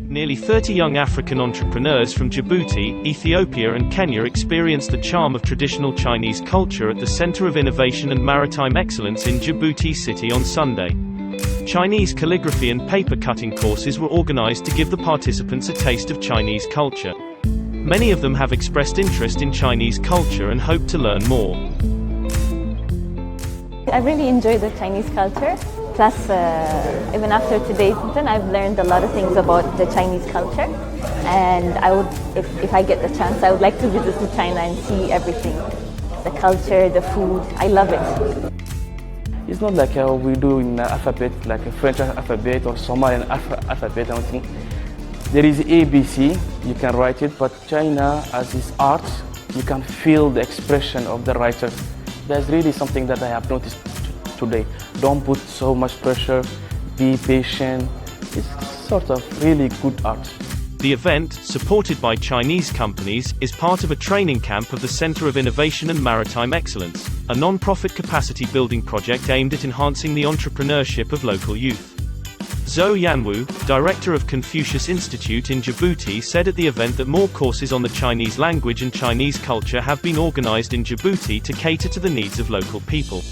nearly 30 young African entrepreneurs from Djibouti, Ethiopia and Kenya experienced the charm of traditional Chinese culture at the Center of Innovation and Maritime Excellence in Djibouti City on Sunday. Chinese calligraphy and paper cutting courses were organized to give the participants a taste of Chinese culture. Many of them have expressed interest in Chinese culture and hope to learn more. I really enjoy the Chinese culture. Plus, even after today's event, I've learned a lot of things about the Chinese culture. And I would, if I get the chance, I would like to visit to China and see everything. The culture, the food, I love it. It's not like how we do in alphabet, like a French alphabet or Somalian alphabet, I don't think. There is ABC, you can write it, but China, as its art, you can feel the expression of the writer. That's really something that I have noticed today. Don't put so much pressure, be patient. It's sort of really good art. The event, supported by Chinese companies, is part of a training camp of the Center of Innovation and Maritime Excellence, a non-profit capacity-building project aimed at enhancing the entrepreneurship of local youth. Zhou Yanwu, director of Confucius Institute in Djibouti, said at the event that more courses on the Chinese language and Chinese culture have been organized in Djibouti to cater to the needs of local people.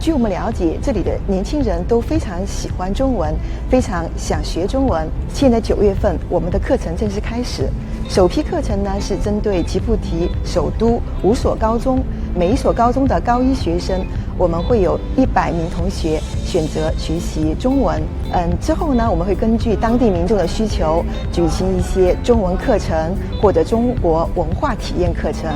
据我们了解，这里的年轻人都非常喜欢中文，非常想学中文。现在9月份，我们的课程正式开始。首批课程呢是针对吉布提首都5所高中，每一所高中的高1学生，我们会有100名同学选择学习中文。之后呢，我们会根据当地民众的需求，举行一些中文课程或者中国文化体验课程。